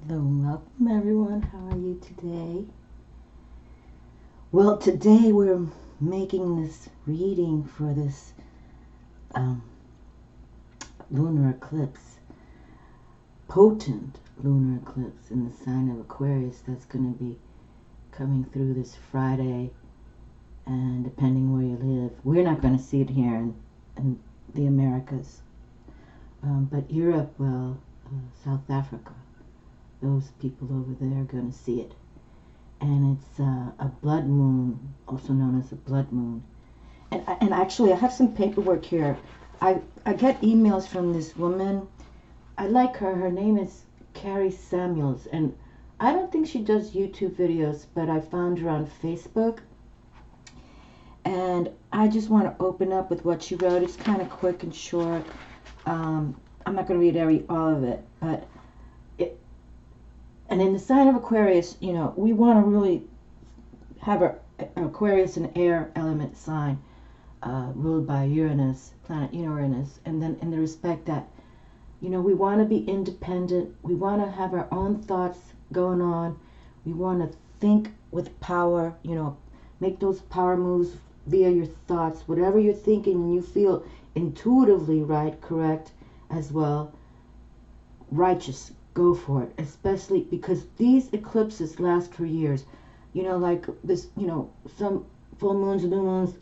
Hello and welcome everyone. How are you today? Well, today we're making this reading for this um, lunar eclipse, potent lunar eclipse in the sign of Aquarius that's going to be coming through this Friday. And depending where you live, we're not going to see it here in the Americas, but Europe will, South Africa, those people over there are going to see it. And it's a blood moon, also known as a blood moon. And actually, I have some paperwork here. I get emails from this woman. I like her. Her name is Carrie Samuels, and I don't think she does YouTube videos, but I found her on Facebook. And I just want to open up with what she wrote. It's kind of quick and short. I'm not going to read all of it, but and in the sign of Aquarius, you know, we want to really have our Aquarius an air element sign, ruled by Uranus, planet Uranus, and then in the respect that, you know, we want to be independent, we want to have our own thoughts going on, we want to think with power, you know, make those power moves via your thoughts, whatever you're thinking and you feel intuitively right, correct, as well, righteous. Go for it, especially because these eclipses last for years. You know, like this, you know, some full moons, new moons,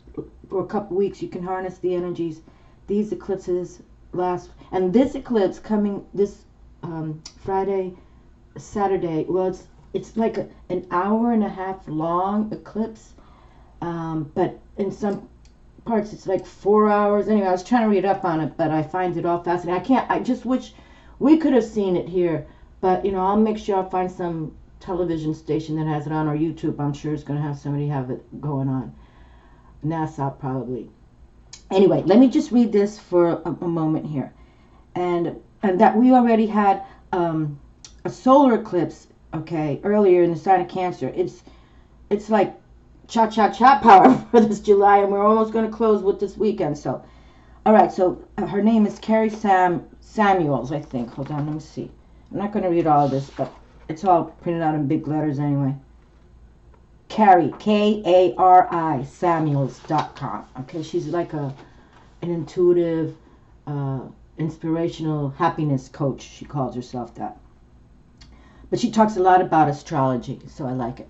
for a couple weeks, you can harness the energies. These eclipses last, and this eclipse coming this Friday, Saturday, well, it's like an hour and a half long eclipse, but in some parts it's like 4 hours. Anyway, I was trying to read up on it, but I find it all fascinating. I just wish we could have seen it here, but you know, I'll make sure I'll find some television station that has it on, or YouTube. I'm sure it's going to have somebody have it going on. NASA probably. Anyway, let me just read this for a moment here, and that we already had a solar eclipse, okay, earlier in the sign of Cancer. It's like cha power for this July, and we're almost going to close with this weekend. So, all right. So her name is Carrie Samuels, I think. Hold on, let me see. I'm not going to read all of this, but it's all printed out in big letters anyway. Carrie, Kari, Samuels.com. Okay, she's like an intuitive, inspirational happiness coach. She calls herself that. But she talks a lot about astrology, so I like it.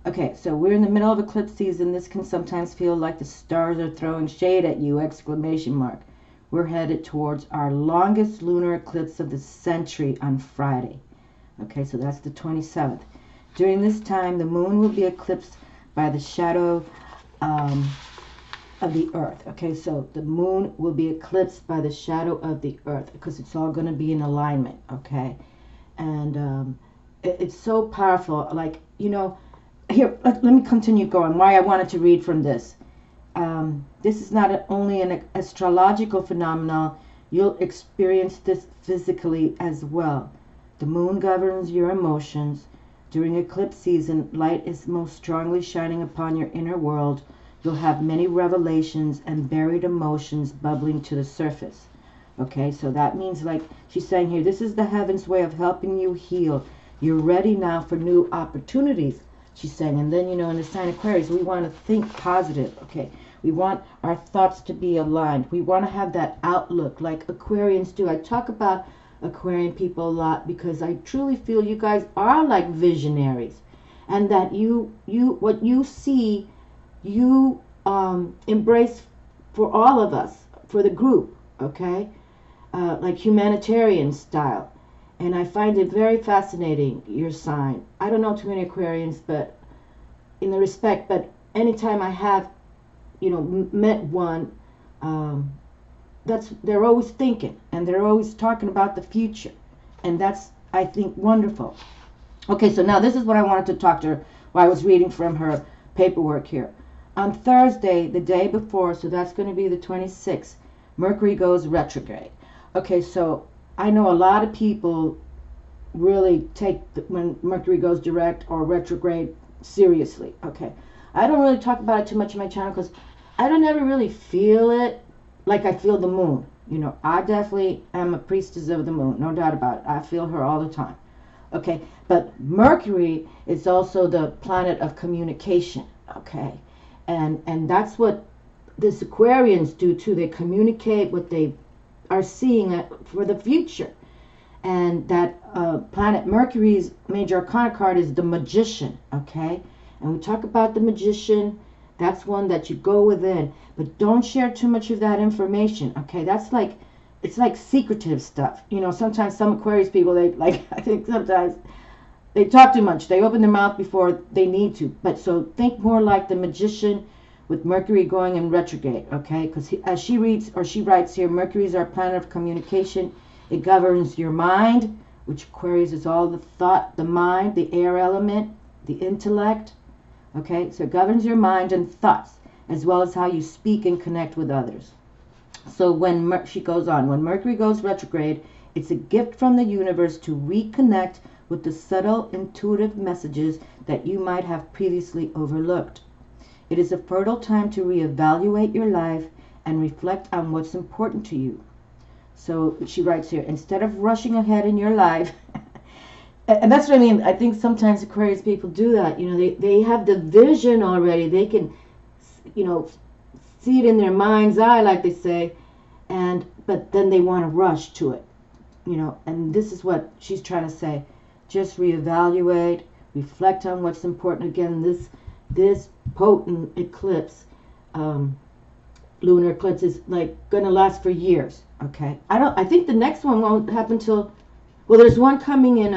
Okay, so we're in the middle of eclipse season. This can sometimes feel like the stars are throwing shade at you, exclamation mark. We're headed towards our longest lunar eclipse of the century on Friday. Okay, so that's the 27th. During this time, the moon will be eclipsed by the shadow of the earth. Okay, so the moon will be eclipsed by the shadow of the earth because it's all going to be in alignment. Okay, and it's so powerful. Like, you know, here, let me continue going. Why I wanted to read from this. This is not only an astrological phenomenon, you'll experience this physically as well. The moon governs your emotions. During eclipse season, light is most strongly shining upon your inner world. You'll have many revelations and buried emotions bubbling to the surface. Okay, so that means, like she's saying here, this is the heavens' way of helping you heal. You're ready now for new opportunities, she's saying. And then, you know, in the sign of Aquarius, we want to think positive. Okay, we want our thoughts to be aligned. We want to have that outlook like Aquarians do. I talk about Aquarian people a lot because I truly feel you guys are like visionaries, and that you what you see, you embrace for all of us, for the group. Okay, like humanitarian style. And I find it very fascinating, your sign. I don't know too many Aquarians, but in the respect, but anytime I have, you know, met one, they're always thinking, and they're always talking about the future, and that's, I think, wonderful. Okay, so now this is what I wanted to talk to her while I was reading from her paperwork here. On Thursday, the day before, so that's going to be the 26th, Mercury goes retrograde. Okay, so I know a lot of people really take when Mercury goes direct or retrograde seriously. Okay, I don't really talk about it too much on my channel because I don't ever really feel it like I feel the moon. You know, I definitely am a priestess of the moon, no doubt about it. I feel her all the time. Okay, but Mercury is also the planet of communication. Okay, and that's what this Aquarians do too. They communicate what they are seeing for the future. And that planet Mercury's major arcana card is the Magician. Okay, and we talk about the Magician. That's one that you go within, but don't share too much of that information. Okay, that's like, it's like secretive stuff. You know, sometimes some Aquarius people, they like, I think sometimes they talk too much. They open their mouth before they need to. But so think more like the Magician with Mercury going in retrograde. Okay, because as she reads, or she writes here, Mercury is our planet of communication. It governs your mind, which Aquarius is all the thought, the mind, the air element, the intellect. Okay, so it governs your mind and thoughts, as well as how you speak and connect with others. So when she goes on, when Mercury goes retrograde, it's a gift from the universe to reconnect with the subtle, intuitive messages that you might have previously overlooked. It is a fertile time to reevaluate your life and reflect on what's important to you. So she writes here, instead of rushing ahead in your life, and that's what I mean, I think sometimes Aquarius people do that. You know, they have the vision already. They can, you know, see it in their mind's eye, like they say, but then they want to rush to it. You know, and this is what she's trying to say. Just reevaluate, reflect on what's important. Again, this potent eclipse, lunar eclipse, is like going to last for years. Okay, I think the next one won't happen till, well, there's one coming in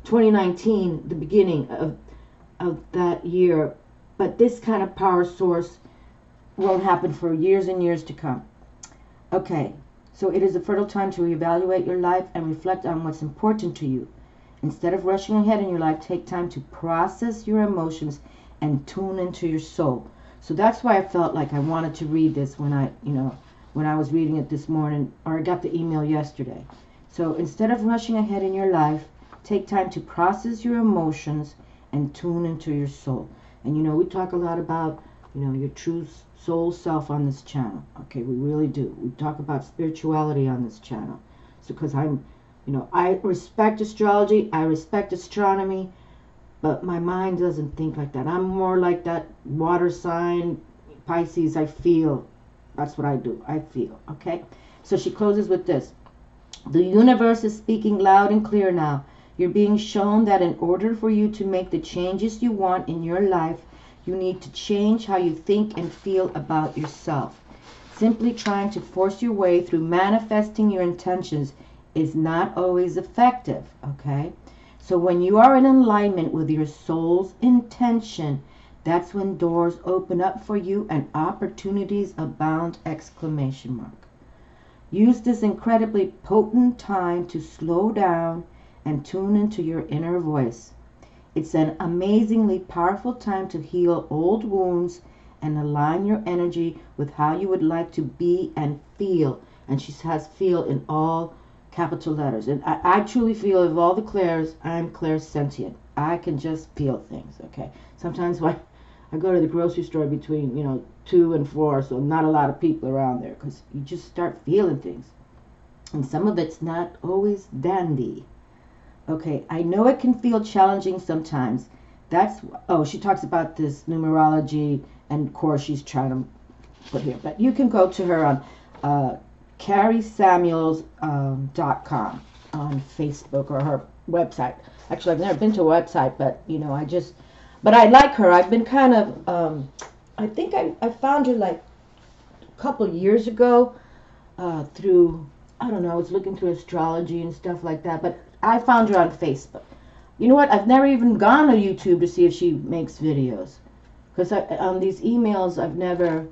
2019, the beginning of that year, but this kind of power source won't happen for years and years to come. Okay, so it is a fertile time to reevaluate your life and reflect on what's important to you. Instead of rushing ahead in your life, take time to process your emotions and tune into your soul. So that's why I felt like I wanted to read this when I was reading it this morning, or I got the email yesterday. So instead of rushing ahead in your life, take time to process your emotions and tune into your soul. And you know, we talk a lot about, you know, your true soul self on this channel. Okay, we really do. We talk about spirituality on this channel. So because I respect astrology, I respect astronomy, but my mind doesn't think like that. I'm more like that water sign, Pisces. I feel. That's what I do. I feel. Okay? So she closes with this. The universe is speaking loud and clear now. You're being shown that in order for you to make the changes you want in your life, you need to change how you think and feel about yourself. Simply trying to force your way through manifesting your intentions is not always effective. Okay? So when you are in alignment with your soul's intention, that's when doors open up for you and opportunities abound! Exclamation mark. Use this incredibly potent time to slow down and tune into your inner voice. It's an amazingly powerful time to heal old wounds and align your energy with how you would like to be and feel. And she has feel in all capital letters. And I truly feel, of all the clairs, I'm clairsentient. I can just feel things. Okay. Sometimes when I go to the grocery store between, 2 and 4, so not a lot of people around there, because you just start feeling things. And some of it's not always dandy. Okay, I know it can feel challenging sometimes. She talks about this numerology and course she's trying to put here. But you can go to her on CarrieSamuels.com on Facebook, or her website. Actually, I've never been to a website, but, but I like her. I've been kind of, I think I found her like a couple years ago through, I don't know, I was looking through astrology and stuff like that, but I found her on Facebook. You know what? I've never even gone to YouTube to see if she makes videos. Because on these emails, I've never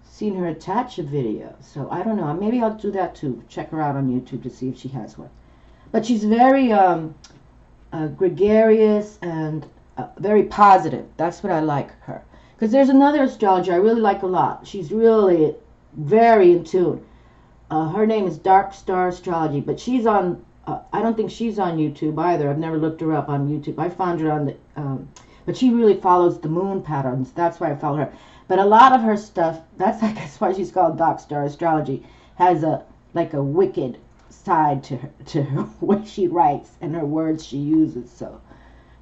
seen her attach a video. So I don't know. Maybe I'll do that too. Check her out on YouTube to see if she has one. But she's very gregarious and very positive. That's what I like her. Because there's another astrologer I really like a lot. She's really very in tune. Her name is Dark Star Astrology, but she's on, I don't think she's on YouTube either. I've never looked her up on YouTube. I found her on the, but she really follows the moon patterns. That's why I follow her. But a lot of her stuff, that's why she's called Dark Star Astrology, has like a wicked side to her way she writes and her words she uses. So,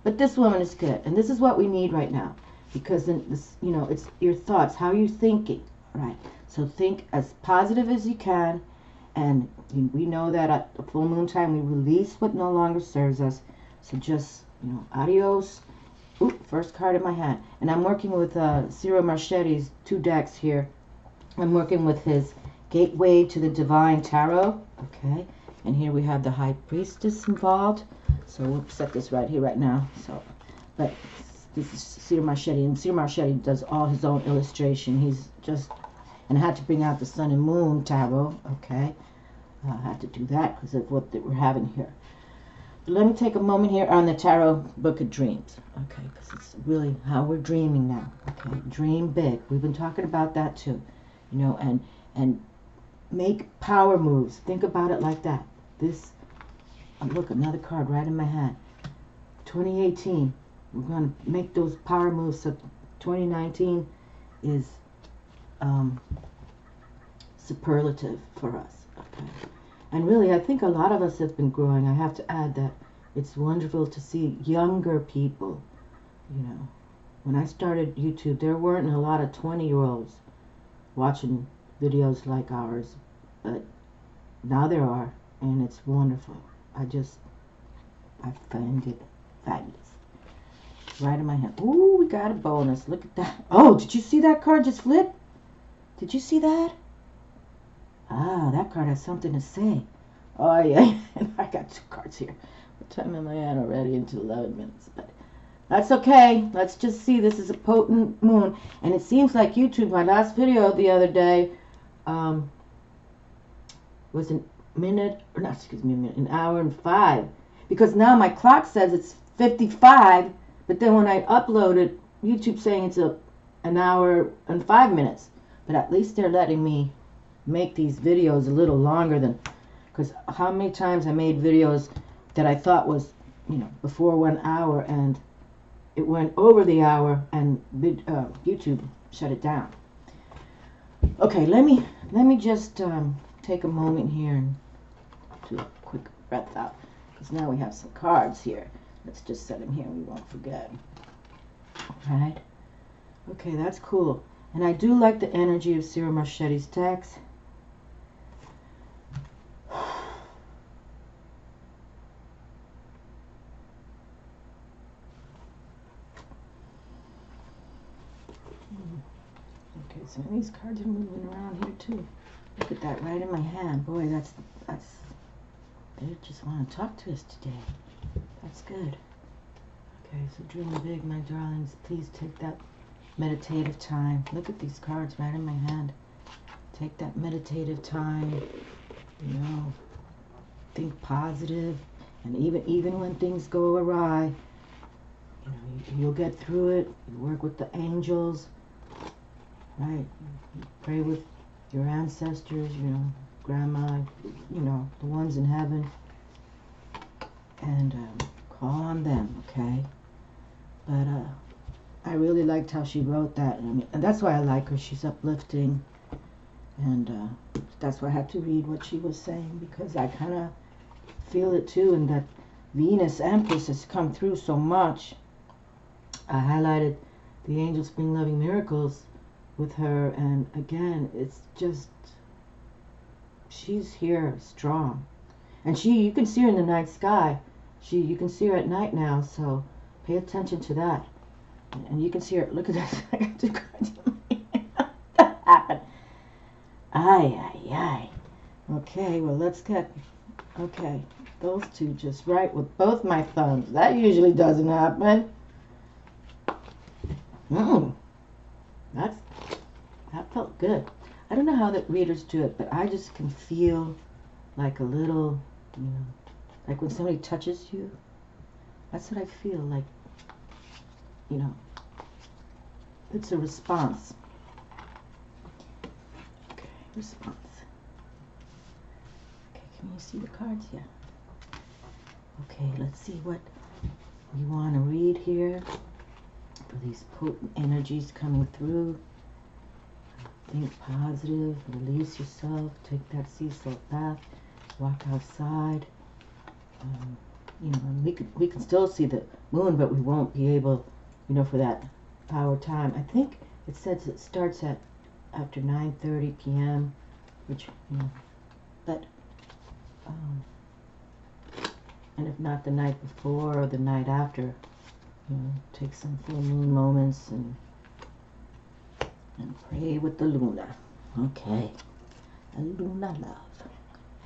but this woman is good, and this is what we need right now, because in this, you know, it's your thoughts, how you're thinking, right? So think as positive as you can, and we know that at the full moon time we release what no longer serves us. So just, you know, adios. Ooh, first card in my hand, and I'm working with Ciro Marchetti's 2 decks here. I'm working with his Gateway to the Divine Tarot, okay, and here we have the High Priestess involved. So we'll set this right here, right now. So, but this is Ciro Marchetti, and Ciro Marchetti does all his own illustration. He's just, and I had to bring out the Sun and Moon Tarot, okay. I had to do that because of what we're having here. But let me take a moment here on the Tarot Book of Dreams, okay, because it's really how we're dreaming now, okay. Dream big. We've been talking about that too, you know, and make power moves. Think about it like that. This, look, another card right in my hand. 2018, we're going to make those power moves. So 2019 is superlative for us. Okay. And really, I think a lot of us have been growing. I have to add that it's wonderful to see younger people. You know, when I started YouTube, there weren't a lot of 20-year-olds watching videos like ours, but now there are, and it's wonderful. I find it fabulous. Right in my hand. Ooh, we got a bonus. Look at that. Oh, did you see that card just flip? Did you see that? Ah, that card has something to say. Oh, yeah. I got 2 cards here. What time am I at already? Into 11 minutes. But that's okay. Let's just see. This is a potent moon. And it seems like YouTube, my last video the other day, was an hour and 5. Because now my clock says it's 55, but then when I upload it, YouTube's saying it's an hour and 5 minutes. But at least they're letting me make these videos a little longer than, because how many times I made videos that I thought was, you know, before 1 hour, and it went over the hour, and YouTube shut it down. Okay, let me just take a moment here and do a quick breath out, because now we have some cards here. Let's just set them here, we won't forget. Alright. Okay, that's cool. And I do like the energy of Ciro Marchetti's decks. Okay, so these cards are moving around here too. Look at that right in my hand. Boy, that's they just want to talk to us today. That's good. Okay, so dream big, my darlings. Please take that meditative time. Look at these cards right in my hand. Take that meditative time. You know, think positive, and even when things go awry, you know, you'll get through it. You work with the angels, right? You pray with your ancestors, you know, grandma, you know, the ones in heaven, and call on them, okay? But I really liked how she wrote that, and that's why I like her. She's uplifting, and that's why I had to read what she was saying, because I kind of feel it too, and that Venus Empress has come through so much. I highlighted the angels bring loving miracles with her, and again, it's just, she's here strong, and you can see her in the night sky. You can see her at night now, so pay attention to that. And you can see her. Look at this. I got 2 cards. That happened. Ay. Okay, well, let's get, okay, those 2 just right with both my thumbs. That usually doesn't happen. That felt good. I don't know how the readers do it, but I just can feel like a little, you know, like when somebody touches you. That's what I feel like, you know. It's a response. Okay, response. Okay, can you see the cards? Yeah. Okay, let's see what we want to read here for these potent energies coming through. Think positive, release yourself, take that sea salt bath, walk outside. You know, and we can still see the moon, but we won't be able, you know, for that hour time. I think it says it starts at after 9:30 p.m., which, you know, but and if not the night before or the night after, you know, take some full moon moments and pray with the Luna. Okay, and Luna love.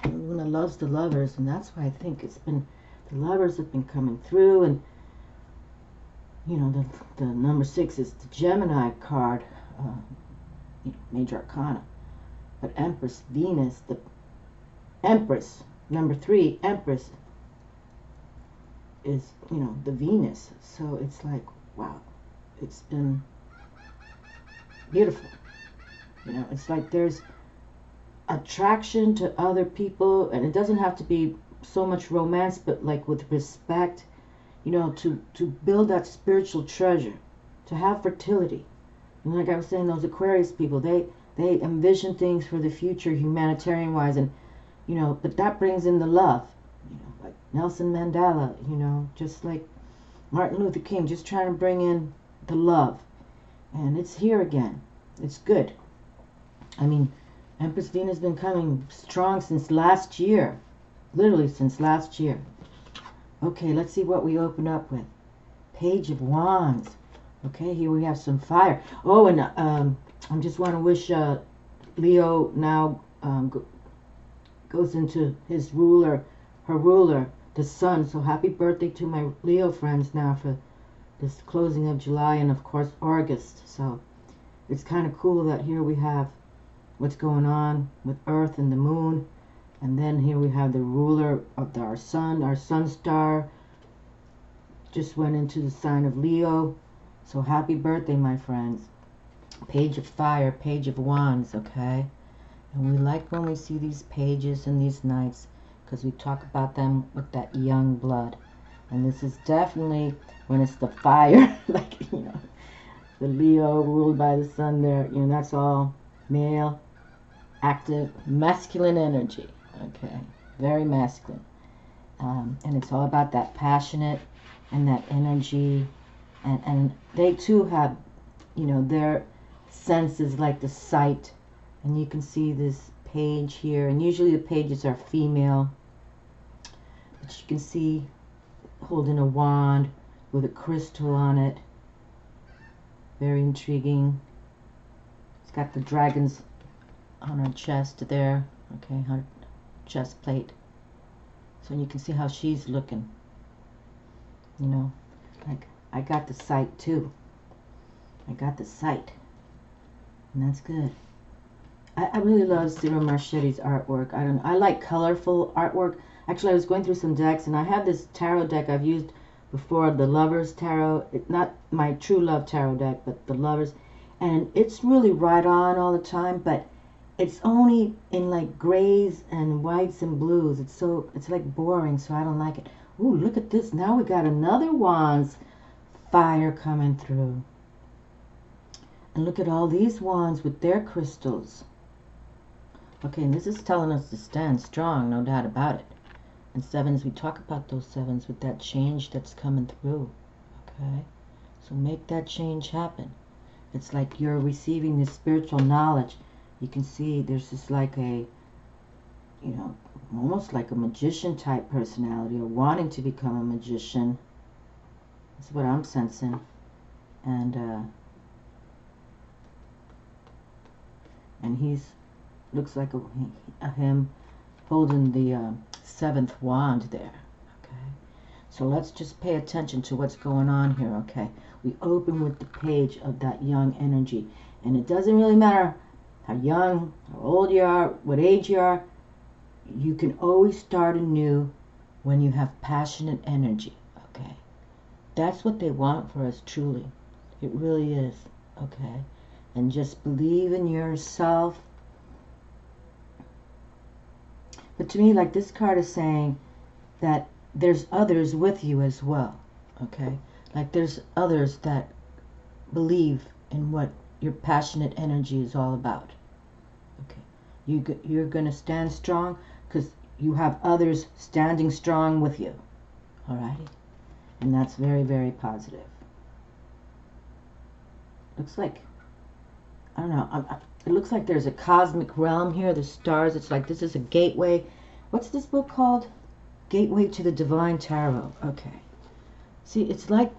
And Luna loves the lovers, and that's why I think it's been the lovers have been coming through. And you know, the number 6 is the Gemini card, you know, major arcana. But Empress, Venus, the Empress, number 3, Empress, is, you know, the Venus. So it's like, wow, it's been beautiful. You know, it's like there's attraction to other people, and it doesn't have to be so much romance, but like with respect, you know, to build that spiritual treasure, to have fertility. And like I was saying, those Aquarius people, they envision things for the future, humanitarian wise, and you know, but that brings in the love, you know, like Nelson Mandela, you know, just like Martin Luther King, just trying to bring in the love. And it's here again. It's good. I mean, Empress Venus has been coming strong since last year. Literally since last year. Okay, let's see what we open up with. Page of Wands. Okay, here we have some fire. Oh, and I just want to wish Leo now goes into his ruler, her ruler, the sun. So happy birthday to my Leo friends now for this closing of July and of course August. So it's kind of cool that here we have what's going on with Earth and the Moon, and then here we have the ruler of our sun star just went into the sign of Leo. So happy birthday, my friends. Page of Fire, Page of Wands, okay? And we like when we see these pages and these knights because we talk about them with that young blood. And this is definitely when it's the fire, like, you know, the Leo ruled by the sun there, you know, that's all male, active, masculine energy, okay? Very masculine. And it's all about that passionate and that energy. And they too have, you know, their senses like the sight. And you can see this page here. And usually the pages are female. But you can see holding a wand with a crystal on it. Very intriguing. It's got the dragons on her chest there. Okay, her chest plate. So you can see how she's looking. You know, like, I got the sight too. I got the sight. And that's good. I really love Ciro Marchetti's artwork. I like colorful artwork. Actually, I was going through some decks, and I have this tarot deck I've used before, the Lovers Tarot. It's not my True Love Tarot deck, but the Lovers. And it's really right on all the time, but it's only in like grays and whites and blues. It's like boring, so I don't like it. Ooh, look at this. Now we got another Wands fire coming through. And look at all these wands with their crystals. Okay, and this is telling us to stand strong, no doubt about it. And sevens, we talk about those sevens with that change that's coming through. Okay? So make that change happen. It's like you're receiving this spiritual knowledge. You can see there's just like a, you know, almost like a magician type personality, or wanting to become a magician. That's what I'm sensing. And he's looks like him holding the 7th wand there. Okay, so let's just pay attention to what's going on here. Okay, we open with the page of that young energy, and it doesn't really matter how young, how old you are, what age you are. You can always start anew when you have passionate energy. Okay, that's what they want for us, truly. It really is. Okay, and just believe in yourself. But to me, like, this card is saying that there's others with you as well. Okay, like there's others that believe in what your passionate energy is all about. Okay, you're going to stand strong because you have others standing strong with you. Alrighty? And that's very, very positive. Looks like, I don't know, it looks like there's a cosmic realm here, the stars. It's like this is a gateway. What's this book called? Gateway to the Divine Tarot. Okay. See, it's like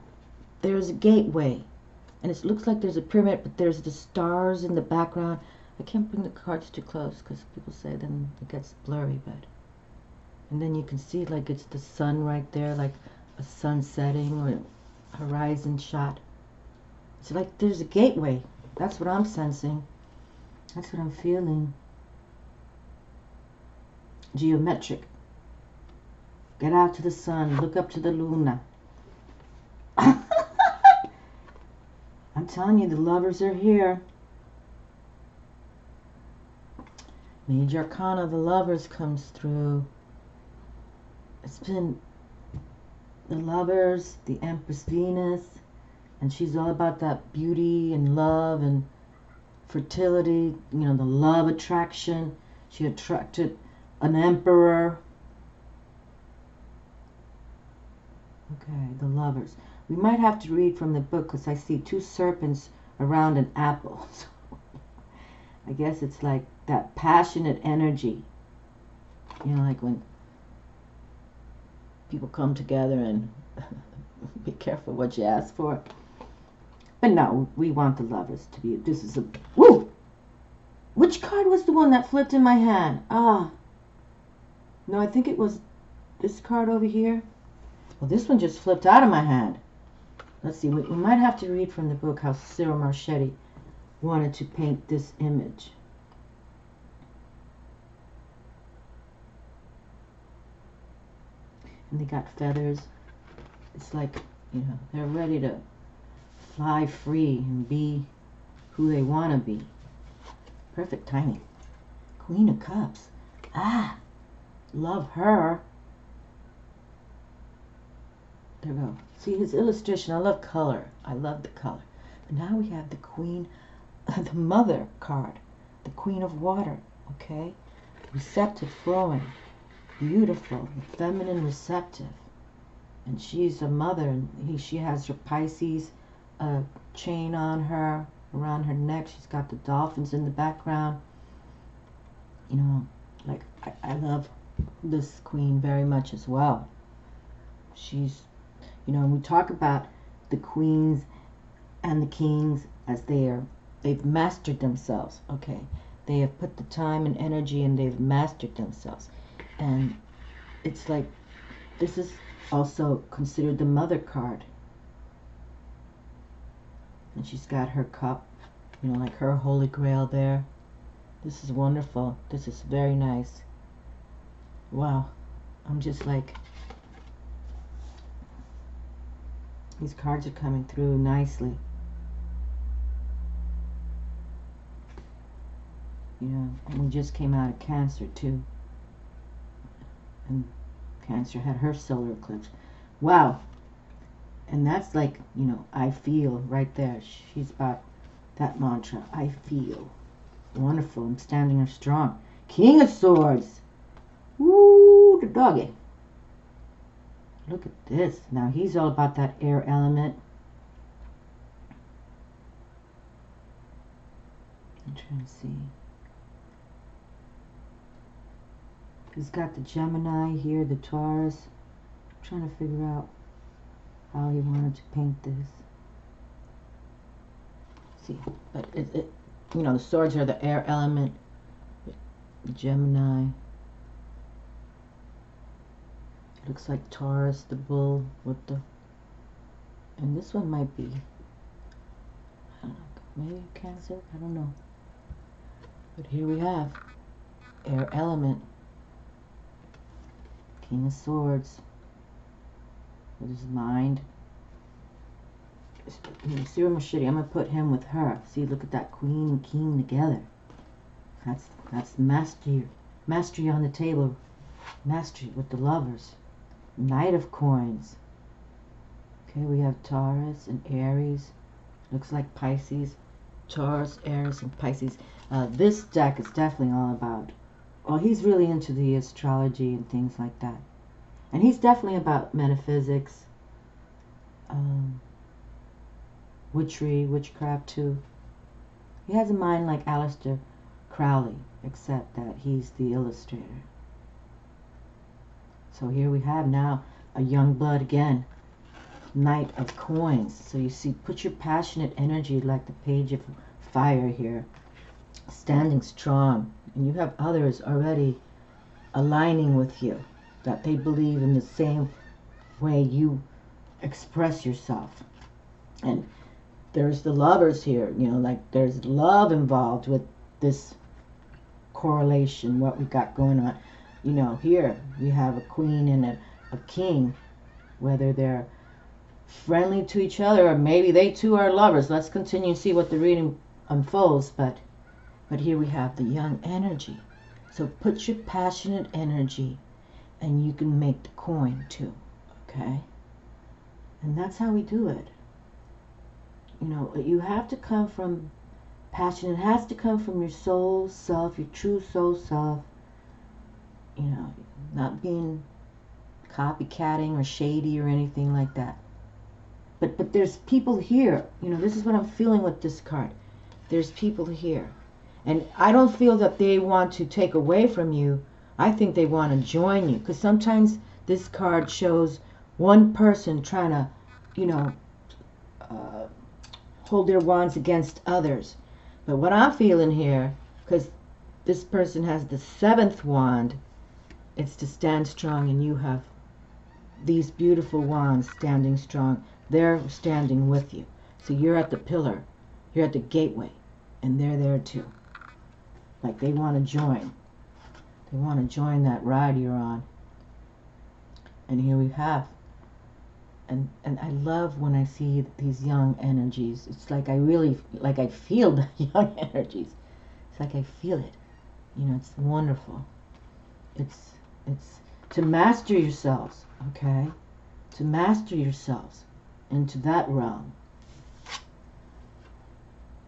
there's a gateway. And it looks like there's a pyramid, but there's the stars in the background. I can't bring the cards too close because people say then it gets blurry, but... And then you can see like it's the sun right there, like a sun setting or a horizon shot. It's like there's a gateway. That's what I'm sensing. That's what I'm feeling. Geometric. Get out to the sun. Look up to the Luna. I'm telling you, the lovers are here. Major Arcana, the lovers comes through. It's been the lovers, the Empress Venus, and she's all about that beauty and love and fertility, you know, the love attraction. She attracted an emperor. Okay, the lovers. We might have to read from the book because I see two serpents around an apple. So I guess it's like that passionate energy. You know, like when people come together and be careful what you ask for. But no, we want the lovers to be, this is a, woo! Which card was the one that flipped in my hand? Ah. No, I think it was this card over here. Well, this one just flipped out of my hand. Let's see, we might have to read from the book how Cyril Marchetti wanted to paint this image. And they got feathers. It's like, you know, they're ready to fly free and be who they want to be. Perfect timing. Queen of Cups. Ah, love her. There we go. See his illustration. I love color. I love the color. But now we have the Queen, the Mother card. The Queen of Water. Okay? Receptive, flowing. Beautiful. Feminine Receptive. And she's a mother. And she has her Pisces chain on her, around her neck. She's got the dolphins in the background. You know, like, I love this queen very much as well. She's, you know, we talk about the queens and the kings as they've mastered themselves. Okay, they have put the time and energy and they've mastered themselves. And it's like, this is also considered the Mother card. And she's got her cup, you know, like her Holy Grail there. This is wonderful. This is very nice. Wow. I'm just like, these cards are coming through nicely. You know, and we just came out of Cancer too. And Cancer had her solar eclipse. Wow. And that's like, you know, I feel right there. She's got that mantra. I feel. Wonderful. I'm standing her strong. King of Swords. Woo, the doggy. Look at this. Now he's all about that air element. I'm trying to see. He's got the Gemini here, the Taurus. I'm trying to figure out how he wanted to paint this. See, but it you know, the swords are the air element. The Gemini. It looks like Taurus, the bull with the, and this one might be, I don't know, maybe Cancer, I don't know. But here we have air element. King of Swords. With his mind. Cyril Marchetti, I'm going to put him with her. See, look at that queen and king together. That's mastery. Mastery on the table. Mastery with the lovers. Knight of Coins. Okay, we have Taurus and Aries. Looks like Pisces. Taurus, Aries, and Pisces. This deck is definitely all about well, he's really into the astrology and things like that. And he's definitely about metaphysics, witchery, witchcraft too. He has a mind like Aleister Crowley, except that he's the illustrator. So here we have now a young blood again. Knight of Coins. So you see, put your passionate energy like the Page of Fire here, standing strong. And you have others already aligning with you, that they believe in the same way you express yourself. And there's the Lovers here, you know, like there's love involved with this correlation, what we got going on. You know, here we have a queen and a king, whether they're friendly to each other or maybe they too are lovers. Let's continue to see what the reading unfolds. But here we have the young energy. So put your passionate energy and you can make the coin too. Okay? And that's how we do it. You know, you have to come from passion. It has to come from your soul self, your true soul self. You know, not being copycatting or shady or anything like that. But there's people here. You know, this is what I'm feeling with this card. There's people here. And I don't feel that they want to take away from you. I think they want to join you. Because sometimes this card shows one person trying to, you know, hold their wands against others. But what I'm feeling here, because this person has the 7th wand, it's to stand strong, and you have these beautiful wands standing strong. They're standing with you. So you're at the pillar, you're at the gateway, and they're there too. Like they want to join. They want to join that ride you're on. And here we have. And I love when I see these young energies. It's like I feel the young energies. It's like I feel it. You know, it's wonderful. It's to master yourselves, okay? To master yourselves into that realm.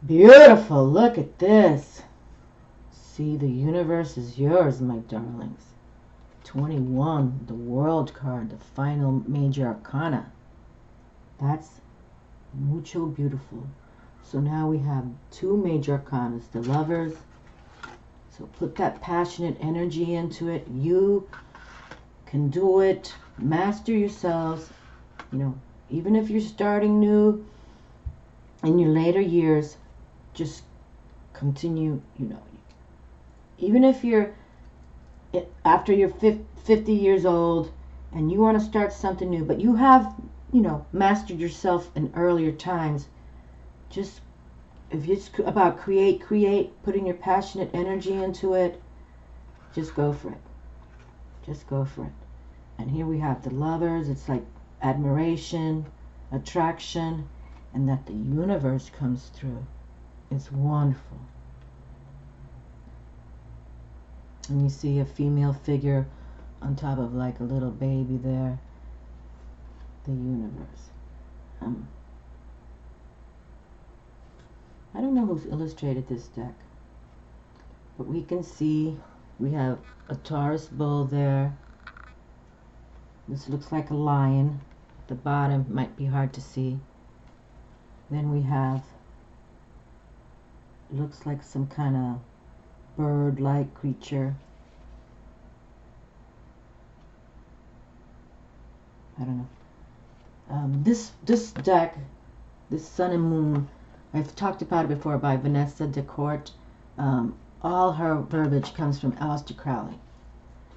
Beautiful. Look at this. See, the universe is yours, my darlings. 21, the World card, the final major arcana. That's mucho beautiful. So now we have 2 major arcanas, the Lovers. So put that passionate energy into it. You can do it. Master yourselves. You know, even if you're starting new in your later years, just continue, you know. Even if you're after you're 50 years old and you want to start something new, but you have, you know, mastered yourself in earlier times, just, if it's about create, putting your passionate energy into it, just go for it. Just go for it. And here we have the Lovers. It's like admiration, attraction, and that the universe comes through. It's wonderful. And you see a female figure on top of like a little baby there. The universe. I don't know who's illustrated this deck, but we can see we have a Taurus bull there. This looks like a lion. At the bottom might be hard to see. Then we have, looks like some kind of bird-like creature. I don't know. This deck, this Sun and Moon, I've talked about it before by Vanessa DeCourt. All her verbiage comes from Aleister Crowley.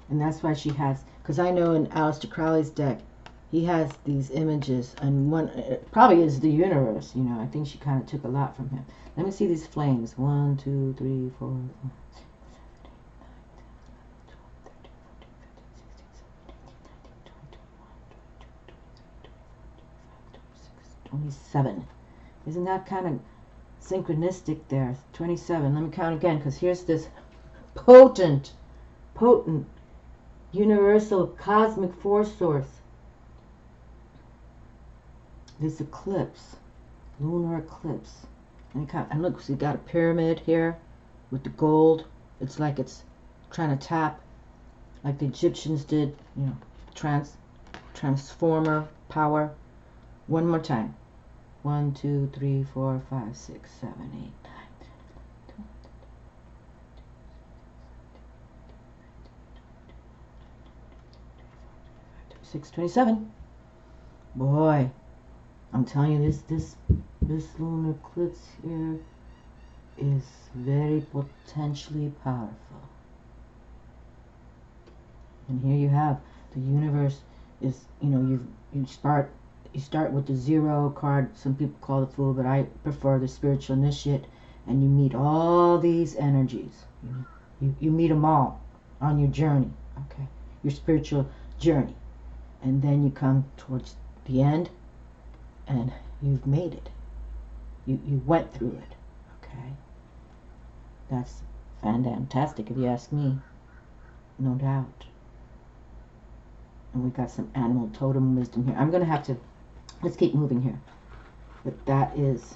And that's why she has, because I know in Aleister Crowley's deck, he has these images, and one probably is the universe, you know. I think she kind of took a lot from him. Let me see these flames. 1, 2, 3, 4, 5, 27. Isn't that kind of synchronistic there? 27. Let me count again, because here's this potent universal cosmic force source. This eclipse, lunar eclipse. And look, so you got a pyramid here with the gold. It's like it's trying to tap like the Egyptians did, you know, transformer power. One more time. 1, 2, 3, 4, 5, 6, 7, 8, 9, 6, 27. Boy, I'm telling you, this lunar eclipse here is very potentially powerful. And here you have the universe is, you know, you start with the 0 card. Some people call the Fool, but I prefer the Spiritual Initiate. And you meet all these energies. You meet them all on your journey, okay? Your spiritual journey. And then you come towards the end, and you've made it. You went through it, okay? That's fantastic, if you ask me. No doubt. And we got some animal totem wisdom here. I'm going to have to, let's keep moving here. But that is,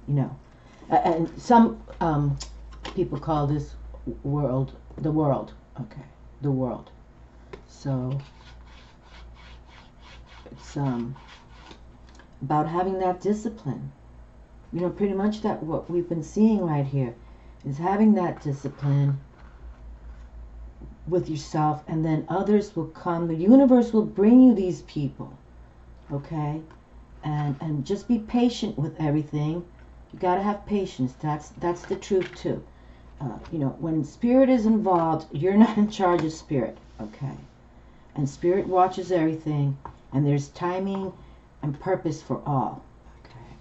you know, and some people call this world the world. Okay, the world. So it's about having that discipline. You know, pretty much that what we've been seeing right here is having that discipline with yourself, and then others will come. The universe will bring you these people, okay? And just be patient with everything. You got to have patience. That's the truth too. You know, when spirit is involved, you're not in charge of spirit, okay? And spirit watches everything, and there's timing and purpose for all, okay?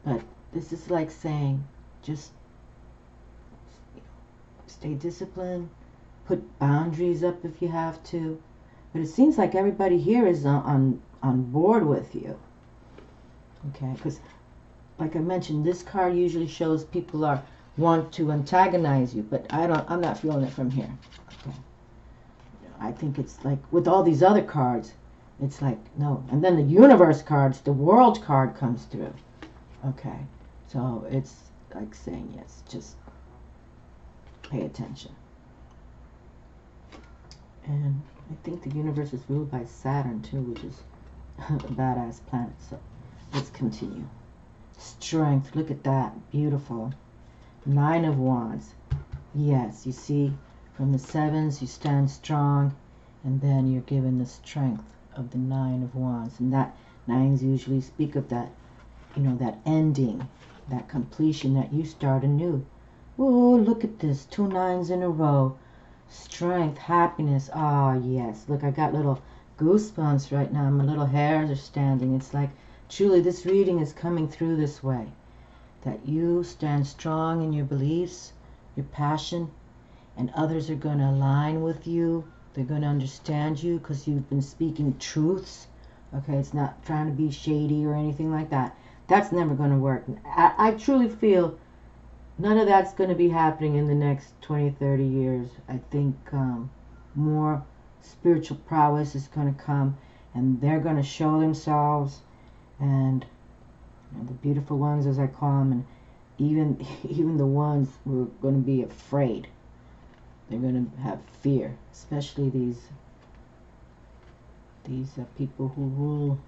But this is like saying, just stay disciplined. Put boundaries up if you have to. But it seems like everybody here is on board with you. Okay, because like I mentioned, this card usually shows people want to antagonize you, but I'm not feeling it from here. Okay. I think it's like with all these other cards, it's like no. And then the universe cards, the world card comes through. Okay. So it's like saying yes, just pay attention. And I think the universe is ruled by Saturn too, which is a badass planet. So let's continue. Strength, look at that, beautiful. 9 of Wands. Yes, you see, from the 7s you stand strong, and then you're given the strength of the 9 of Wands. And that 9s usually speak of that, you know, that ending, that completion, that you start anew. Oh, look at this, 2 9s in a row. Strength, happiness. Ah, yes. Look, I got little goosebumps right now. My little hairs are standing. It's like, truly, this reading is coming through this way. That you stand strong in your beliefs, your passion, and others are going to align with you. They're going to understand you because you've been speaking truths. Okay, it's not trying to be shady or anything like that. That's never going to work. I truly feel none of that's going to be happening in the next 20, 30 years. I think more spiritual prowess is going to come, and they're going to show themselves, and you know, the beautiful ones, as I call them, and even the ones who are going to be afraid. They're going to have fear, especially these people who rule.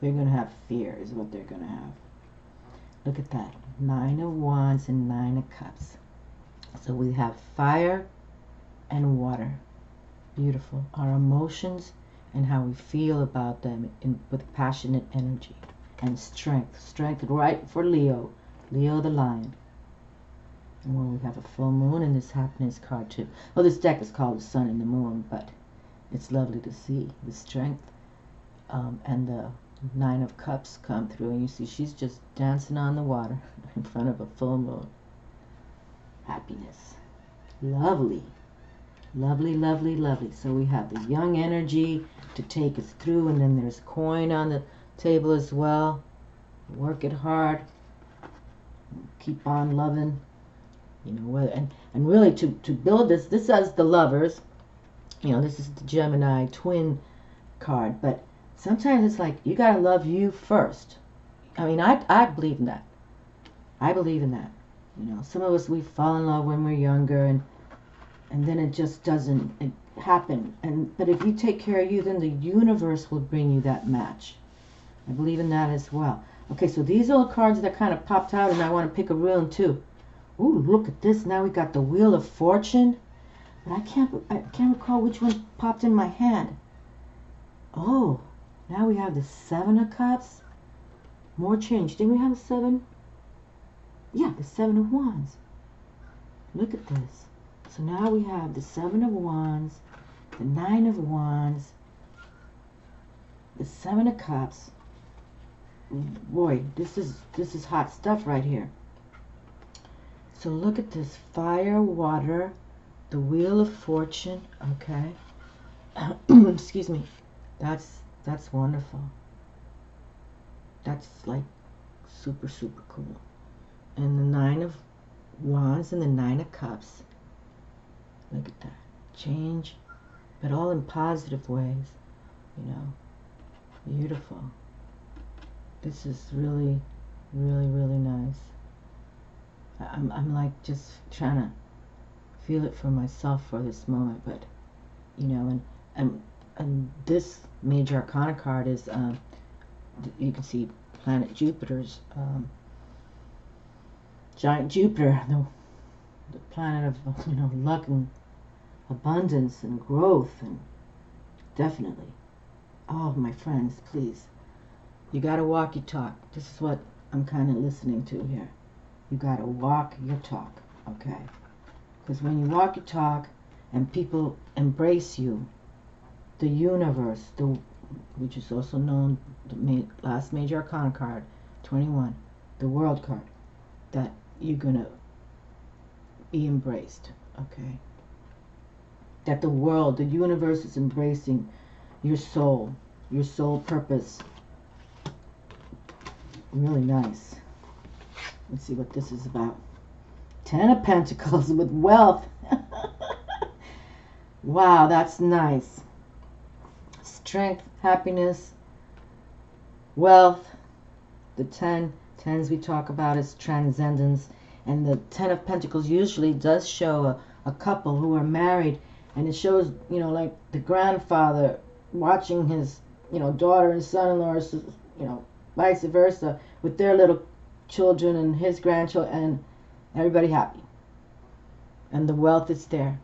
They're going to have fear, is what they're going to have. Look at that. 9 of Wands and 9 of Cups. So we have fire and water. Beautiful. Our emotions and how we feel about them with passionate energy. And strength. Strength right for Leo. Leo the lion. And when we have a full moon, and this happiness card too. Well, this deck is called the Sun and the Moon, but it's lovely to see the strength. And the 9 of Cups come through, and you see she's just dancing on the water in front of a full moon. Happiness. Lovely. Lovely, lovely, lovely. So we have the young energy to take us through, and then there's coin on the table as well. Work it hard. Keep on loving. You know, whether, and really to build this is the Lovers. You know, this is the Gemini twin card, but sometimes it's like you gotta love you first. I mean, I believe in that. I believe in that. You know, some of us, we fall in love when we're younger, and and then it just doesn't happen. But if you take care of you, then the universe will bring you that match. I believe in that as well. Okay, so these are the cards that kind of popped out, and I want to pick a rune too. Ooh, look at this. Now we got the Wheel of Fortune, but I can't recall which one popped in my hand. Oh, now we have the Seven of Cups. More change. Didn't we have a 7? Yeah, the 7 of Wands. Look at this. So now we have the 7 of Wands, the 9 of Wands, the 7 of Cups. Boy, this is hot stuff right here. So look at this. Fire, water, the Wheel of Fortune. Okay. Excuse me. That's wonderful. That's like super, super cool. And the 9 of Wands and the 9 of Cups. Look at that. Change, but all in positive ways. You know. Beautiful. This is really, really, really nice. I'm like just trying to feel it for myself for this moment, but you know, and this major arcana card is you can see planet Jupiter's giant Jupiter, the planet of, you know, luck and abundance and growth, and definitely, oh my friends, please, you gotta walk your talk. This is what I'm kind of listening to here. You gotta walk your talk, okay? Because when you walk your talk and people embrace you, the universe, which is also known, the last major arcana card, 21, the world card, that you're gonna be embraced, okay? That the world, the universe is embracing your soul purpose. Really nice. Let's see what this is about. 10 of Pentacles with wealth. Wow, that's nice. Strength, happiness, wealth. The 10s we talk about is transcendence. And the 10 of Pentacles usually does show a couple who are married. And it shows, you know, like the grandfather watching his, you know, daughter and son-in-law, you know, vice versa, with their little children and his grandchildren, and everybody happy. And the wealth is there.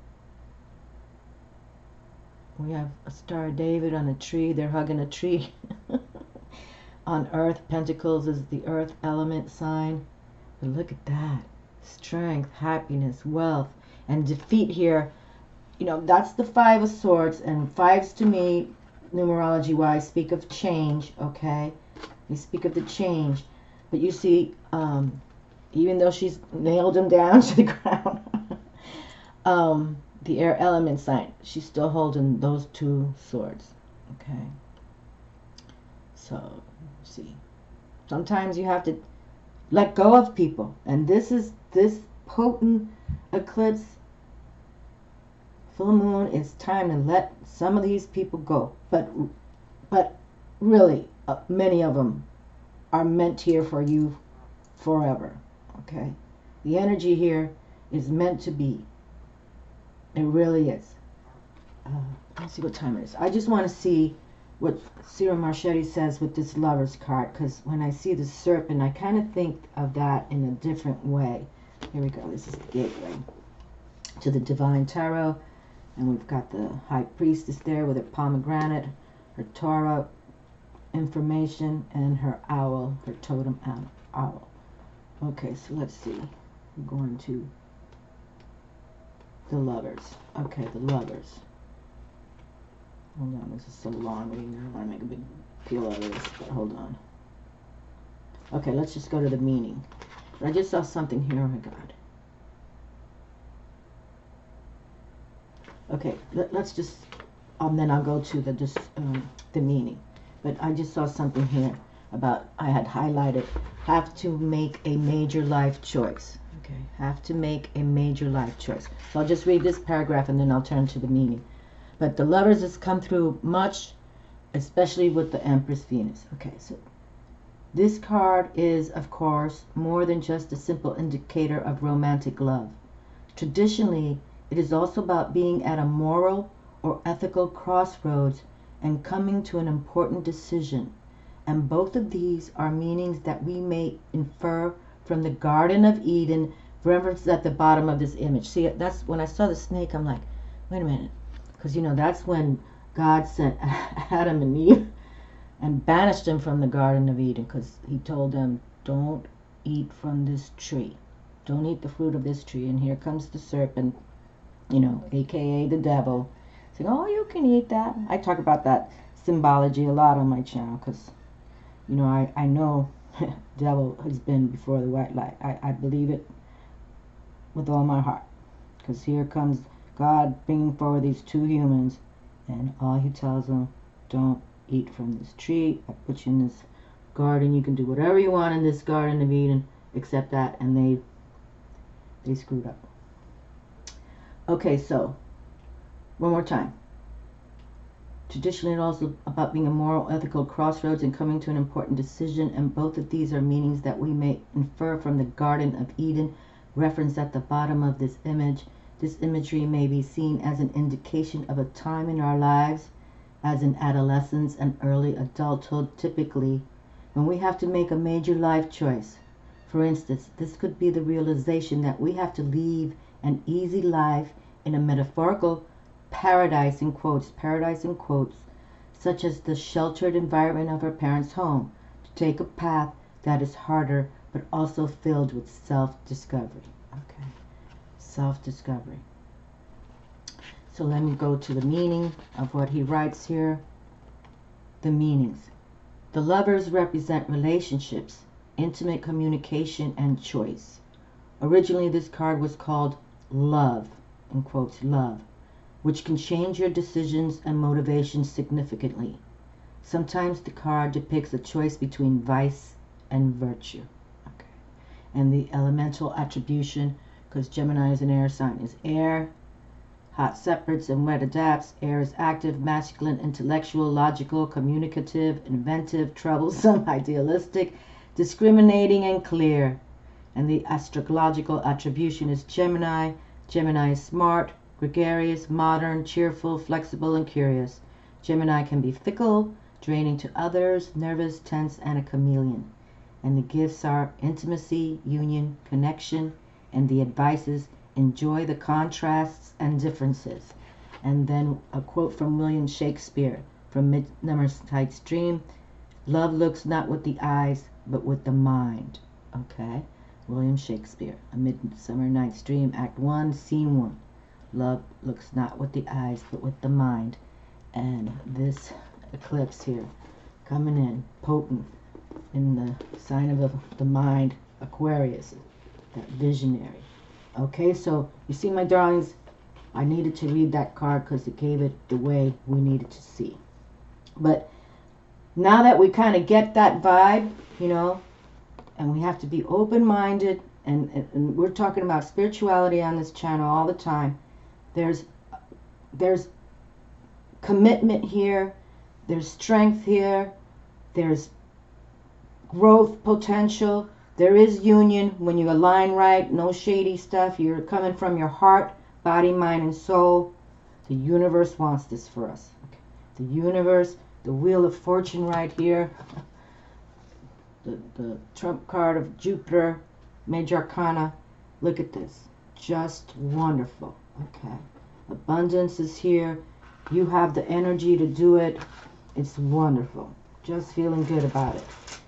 We have a Star of David on a tree. They're hugging a tree. On Earth, Pentacles is the Earth element sign. But look at that. Strength, happiness, wealth, and defeat here. You know, that's the 5 of Swords, and 5s to me, numerology-wise, speak of change, okay? They speak of the change. But you see, even though she's nailed him down to the ground, the air element sign, she's still holding those 2 swords, okay? So, see, sometimes you have to let go of people, and this potent eclipse, full moon, is time to let some of these people go. But really, many of them are meant here for you forever, okay? The energy here is meant to be. It really is. Let's see what time it is. I just want to see what Cyril Marchetti says with this Lover's card, because when I see the serpent, I kind of think of that in a different way. Here we go. This is the gateway to the Divine Tarot, and we've got the High Priestess there with her pomegranate, her Torah information, and her owl, her totem owl. Okay, so let's see. I'm going to the Lovers. Okay, the Lovers. Hold on, this is so long. I don't want to make a big deal out of this, but hold on. Okay, let's just go to the meaning. I just saw something here. Oh my God. Okay, let's just. Then I'll go to the meaning. But I just saw something here about, I had highlighted, have to make a major life choice. Okay, have to make a major life choice. So I'll just read this paragraph and then I'll turn to the meaning. But the Lovers has come through much, especially with the Empress Venus. Okay, so this card is, of course, more than just a simple indicator of romantic love. Traditionally, It is also about being at a moral or ethical crossroads and coming to an important decision. And both of these are meanings that we may infer from the Garden of Eden referenced at the bottom of this image. See, that's when I saw the snake, I'm like, wait a minute. Because, that's when God sent Adam and Eve and banished them from the Garden of Eden, because he told them, don't eat from this tree. Don't eat the fruit of this tree. And here comes the serpent, aka the devil, saying, oh, you can eat that. I talk about that symbology a lot on my channel, because I know devil has been before the white light. I believe it with all my heart, because here comes God bringing forward these two humans, and all he tells them, don't eat from this tree. I put you in this garden. You can do whatever you want in this Garden of Eden except that. And they screwed up. Okay, so one more time. Traditionally, it's also about being a moral, ethical crossroads and coming to an important decision, and both of these are meanings that we may infer from the Garden of Eden referenced at the bottom of this image. This imagery may be seen as an indication of a time in our lives, as in adolescence and early adulthood, typically, when we have to make a major life choice. For instance, this could be the realization that we have to leave an easy life in a metaphorical paradise in quotes, such as the sheltered environment of our parents' home, to take a path that is harder but also filled with self-discovery. Okay, self-discovery. So let me go to the meaning of what he writes here. The meanings. The lovers represent relationships, intimate communication, and choice. Originally, this card was called love, in quotes, love, which can change your decisions and motivations significantly. Sometimes the card depicts a choice between vice and virtue. Okay. And the elemental attribution, because Gemini is an air sign, is air. Hot separates and wet adapts. Air is active, masculine, intellectual, logical, communicative, inventive, troublesome, idealistic, discriminating, and clear. And the astrological attribution is Gemini. Gemini is smart, gregarious, modern, cheerful, flexible, and curious. Gemini can be fickle, draining to others, nervous, tense, and a chameleon. And the gifts are intimacy, union, connection, and the advices, enjoy the contrasts and differences. And then a quote from William Shakespeare from Midsummer Night's Dream, love looks not with the eyes, but with the mind. Okay, William Shakespeare, A Midsummer Night's Dream, Act 1, Scene 1. Love looks not with the eyes, but with the mind. And this eclipse here, coming in, potent, in the sign of the mind, Aquarius, that visionary. Okay, so you see, my darlings, I needed to read that card because it gave it the way we needed to see. But now that we kind of get that vibe, and we have to be open-minded, and we're talking about spirituality on this channel all the time. There's commitment here, there's strength here, there's growth potential, there is union when you align right, no shady stuff. You're coming from your heart, body, mind, and soul. The universe wants this for us. Okay. The universe, the Wheel of Fortune right here, the trump card of Jupiter, Major Arcana. Look at this. Just wonderful. Okay. Abundance is here. You have the energy to do it. It's wonderful. Just feeling good about it.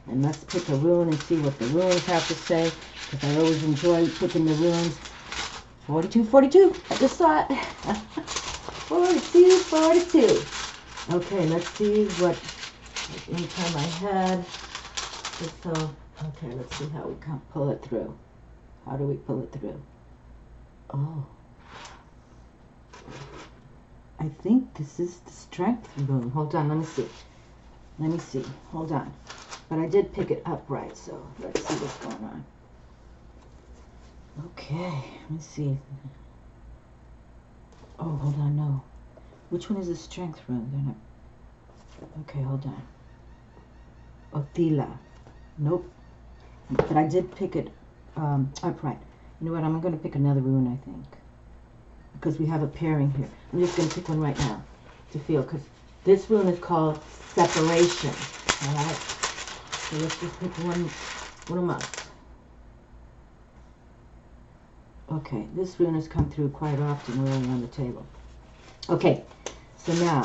And let's pick a rune and see what the runes have to say, because I always enjoy picking the runes. 42. I just saw it. 42. Okay, let's see what anytime I had. So, okay, let's see how we can pull it through. How do we pull it through? Oh. I think this is the strength rune. Hold on, let me see. Hold on. But I did pick it up right, so let's see what's going on. Okay, let me see. Oh, hold on, no. Which one is the strength rune? They're not. Okay, hold on. Othila. Nope. But I did pick it upright. You know what? I'm going to pick another rune, I think. because we have a pairing here. I'm just going to pick one right now to feel, because this rune is called separation. All right? So let's just pick one of them. Okay, this rune has come through quite often really on the table. Okay, so now,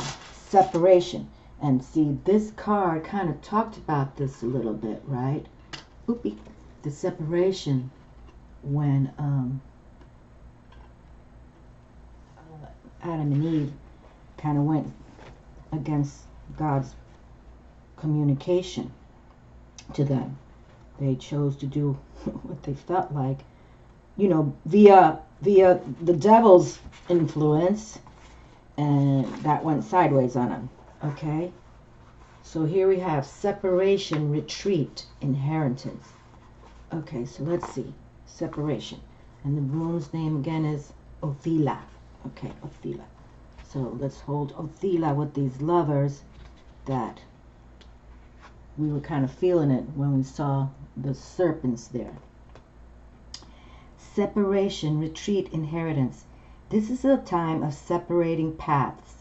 separation. And see, this card kind of talked about this a little bit, right? Oopie. The separation when Adam and Eve kind of went against God's communication to them. They chose to do what they felt like, you know, via the devil's influence, and that went sideways on them. Okay? So here we have separation, retreat, inheritance. Okay, so let's see. Separation. And the rune's name again is Othila. Okay, Othila. So let's hold Othila with these lovers that we were kind of feeling it when we saw the serpents there. Separation, retreat, inheritance. This is a time of separating paths.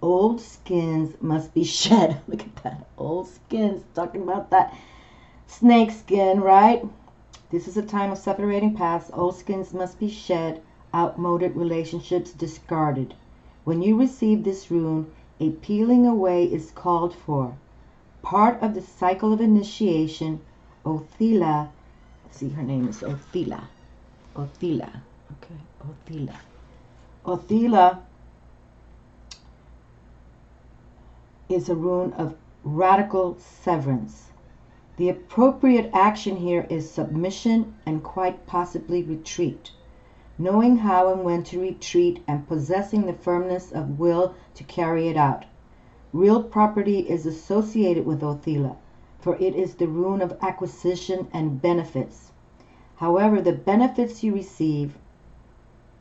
Old skins must be shed. Look at that. Old skins. Talking about that snake skin, right? This is a time of separating paths. Old skins must be shed. Outmoded relationships discarded. When you receive this rune, a peeling away is called for. Part of the cycle of initiation, Othila. See, her name is Othila. Othila. Okay, Othila. Othila is a rune of radical severance. The appropriate action here is submission and quite possibly retreat. Knowing how and when to retreat and possessing the firmness of will to carry it out. Real property is associated with Othila, for it is the rune of acquisition and benefits. However, the benefits you receive,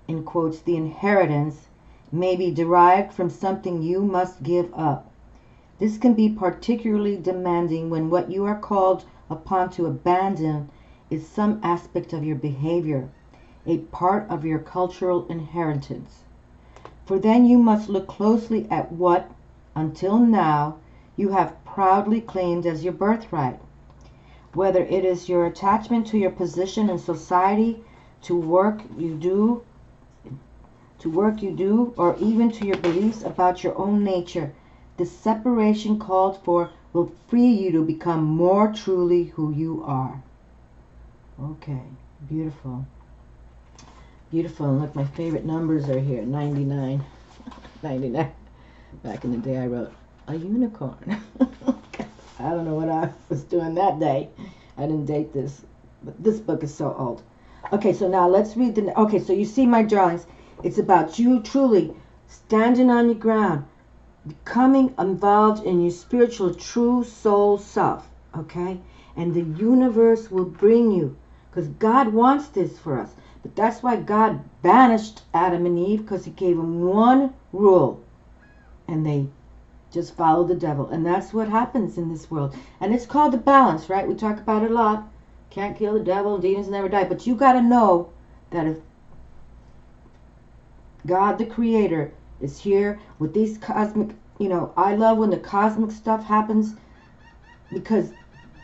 in quotes, the inheritance, may be derived from something you must give up. This can be particularly demanding when what you are called upon to abandon is some aspect of your behavior, a part of your cultural inheritance. For then you must look closely at what, until now, you have proudly claimed as your birthright. Whether it is your attachment to your position in society, to work you do, or even to your beliefs about your own nature, the separation called for will free you to become more truly who you are. Okay, beautiful. Beautiful. And look, my favorite numbers are here. 99. 99. Back in the day I wrote a unicorn. I don't know what I was doing that day. I didn't date this. But this book is so old. Okay, so now let's read the... Okay, so you see, my darlings, it's about you truly standing on your ground, becoming involved in your spiritual true soul self, okay? And the universe will bring you, because God wants this for us. But that's why God banished Adam and Eve, because he gave them one rule, and they just followed the devil. And that's what happens in this world. And it's called the balance, right? We talk about it a lot. Can't kill the devil, demons never die. But you got to know that if God the Creator is here with these cosmic, you know, I love when the cosmic stuff happens, because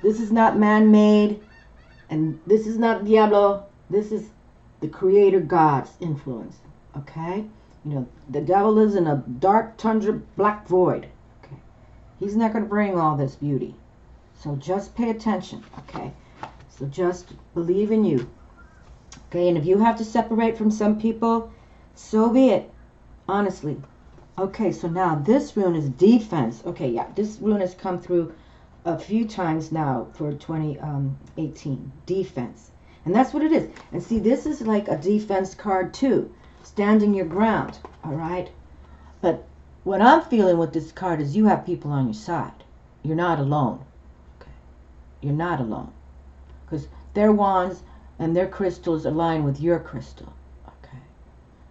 this is not man-made, and this is not Diablo. This is the Creator God's influence, okay? You know, the devil lives in a dark tundra, black void, okay? He's not going to bring all this beauty. So just pay attention, okay? So just believe in you, okay? And if you have to separate from some people, so be it, honestly. Okay, so now this rune is defense. Okay, yeah, this rune has come through a few times now for 2018. Defense. And that's what it is. And see, this is like a defense card too. Standing your ground, all right? But what I'm feeling with this card is you have people on your side. You're not alone. Okay? You're not alone. Because their wands and their crystals align with your crystal. Okay?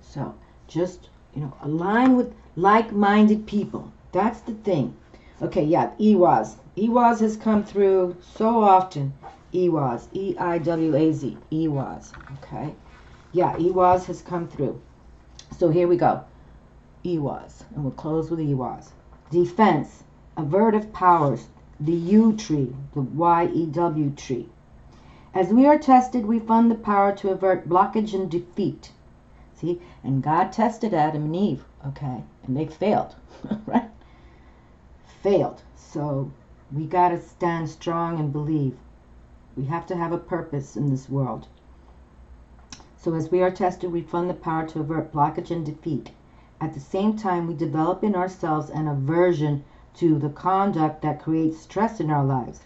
So just, you know, align with like-minded people. That's the thing. Okay, yeah, Ewaz. Ewaz has come through so often. Ewaz. E-I-W-A-Z. Ewaz. Okay? Yeah, Ewaz has come through. So here we go. Ewas, and we'll close with Ewas. Defense, avertive powers, the U tree, the YEW tree. As we are tested, we fund the power to avert blockage and defeat. See, and God tested Adam and Eve, okay, and they failed, right? Failed. So we got to stand strong and believe. We have to have a purpose in this world. So as we are tested, we fund the power to avert blockage and defeat. At the same time, we develop in ourselves an aversion to the conduct that creates stress in our lives.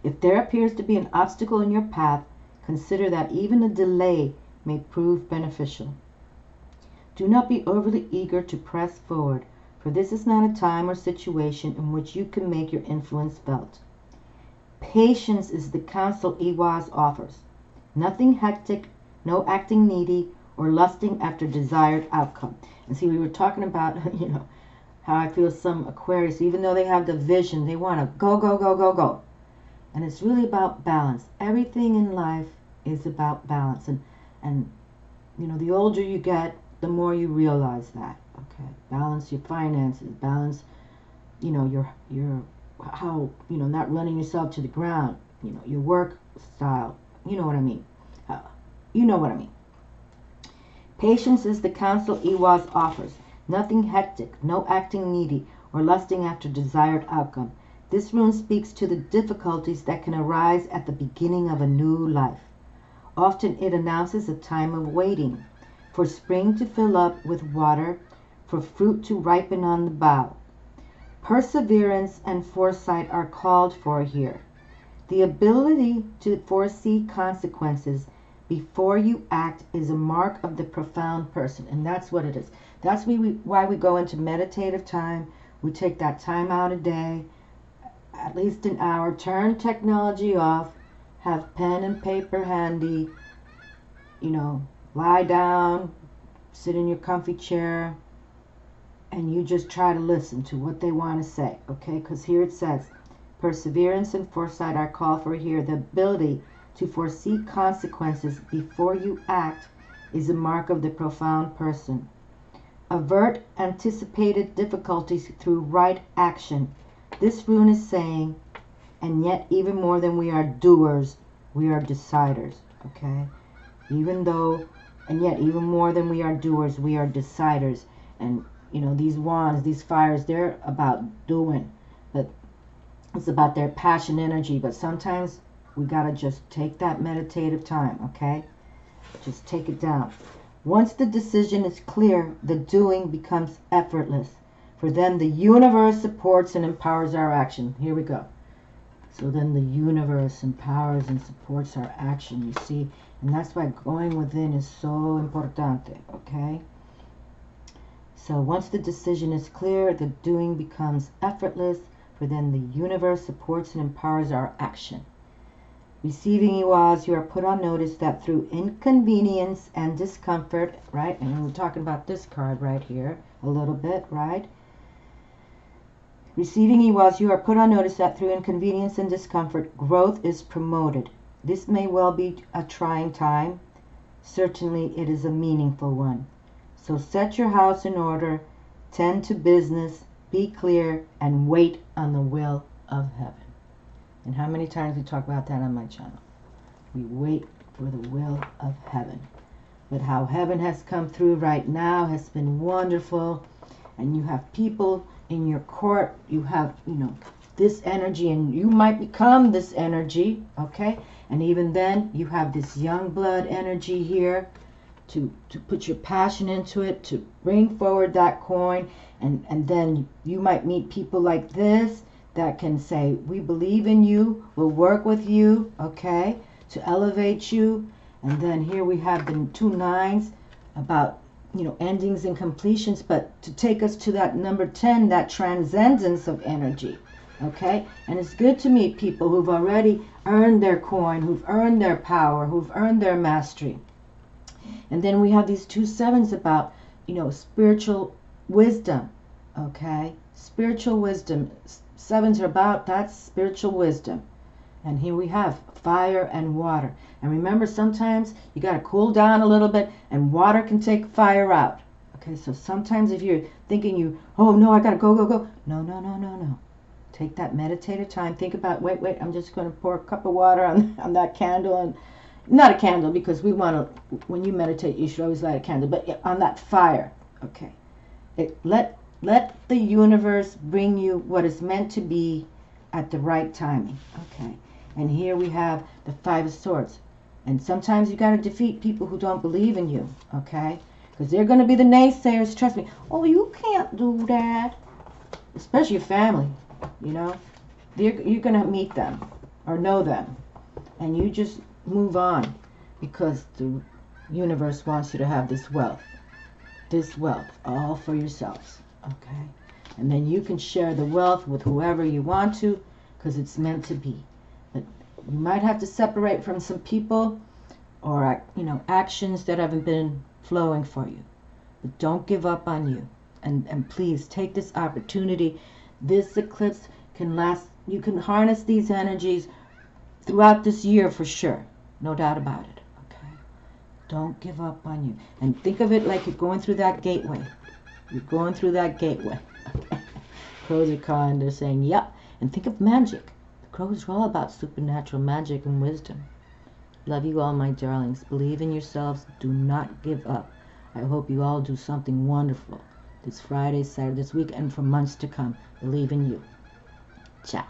If there appears to be an obstacle in your path, consider that even a delay may prove beneficial. Do not be overly eager to press forward, for this is not a time or situation in which you can make your influence felt. Patience is the counsel Ewas offers. Nothing hectic, no acting needy, or lusting after desired outcome. And see, we were talking about, how I feel some Aquarius, even though they have the vision, they want to go, go, go, go, go. And it's really about balance. Everything in life is about balance. And the older you get, the more you realize that. Okay, balance your finances, balance, your how, not running yourself to the ground. Your work style. You know what I mean. You know what I mean. Patience is the counsel Ewas offers. Nothing hectic, no acting needy, or lusting after desired outcome. This rune speaks to the difficulties that can arise at the beginning of a new life. Often it announces a time of waiting, for spring to fill up with water, for fruit to ripen on the bough. Perseverance and foresight are called for here. The ability to foresee consequences before you act is a mark of the profound person, and that's what it is. That's why we go into meditative time. We take that time out a day, at least an hour, turn technology off, have pen and paper handy, lie down, sit in your comfy chair, and you just try to listen to what they want to say, okay? Because here it says, perseverance and foresight are called for here. The ability to foresee consequences before you act is a mark of the profound person. Avert anticipated difficulties through right action. This rune is saying, and yet even more than we are doers, we are deciders, okay? Even more than we are doers, we are deciders. And, these wands, these fires, they're about doing. But it's about their passion energy. But sometimes we got to just take that meditative time, okay? Just take it down. Once the decision is clear, the doing becomes effortless. For then the universe supports and empowers our action. Here we go. So then the universe empowers and supports our action, you see. And that's why going within is so importante, okay? So once the decision is clear, the doing becomes effortless. For then the universe supports and empowers our action. Receiving Ewas, you are put on notice that through inconvenience and discomfort, right? And we're talking about this card right here a little bit, right? Receiving Ewas, you are put on notice that through inconvenience and discomfort, growth is promoted. This may well be a trying time. Certainly it is a meaningful one. So set your house in order, tend to business, be clear, and wait on the will of heaven. And how many times we talk about that on my channel? We wait for the will of heaven. But how heaven has come through right now has been wonderful. And you have people in your court. You have, this energy. And you might become this energy. Okay? And even then, you have this young blood energy here. To put your passion into it. To bring forward that coin. And then you might meet people like this. That can say, we believe in you, we'll work with you, okay, to elevate you. And then here we have the 2 9s about, endings and completions, but to take us to that number 10, that transcendence of energy, okay? And it's good to meet people who've already earned their coin, who've earned their power, who've earned their mastery. And then we have these 2 7s about, spiritual wisdom, okay? Spiritual wisdom. 7s are about that spiritual wisdom. And here we have fire and water. And remember, sometimes you got to cool down a little bit, and water can take fire out. Okay, so sometimes if you're thinking oh no, I got to go, go, go. No, no, no, no, no. Take that meditative time. Think about, wait, I'm just going to pour a cup of water on that candle. And not a candle, because we want to, when you meditate, you should always light a candle. But on that fire, okay. Let the universe bring you what is meant to be at the right timing. Okay. And here we have the Five of Swords. And sometimes you got to defeat people who don't believe in you. Okay. Because they're going to be the naysayers. Trust me. Oh, you can't do that. Especially your family. You know. You're going to meet them. Or know them. And you just move on. Because the universe wants you to have this wealth. This wealth. All for yourselves. Okay. And then you can share the wealth with whoever you want to. Because it's meant to be. But you might have to separate from some people. Or, actions that haven't been flowing for you. But don't give up on you. And please take this opportunity. This eclipse can last. You can harness these energies throughout this year for sure. No doubt about it. Okay. Don't give up on you. And think of it like you're going through that gateway. You're going through that gateway. Okay. Crows are calling. They're saying, yep. And think of magic. The crows are all about supernatural magic and wisdom. Love you all, my darlings. Believe in yourselves. Do not give up. I hope you all do something wonderful this Friday, Saturday, this week, and for months to come. Believe in you. Ciao.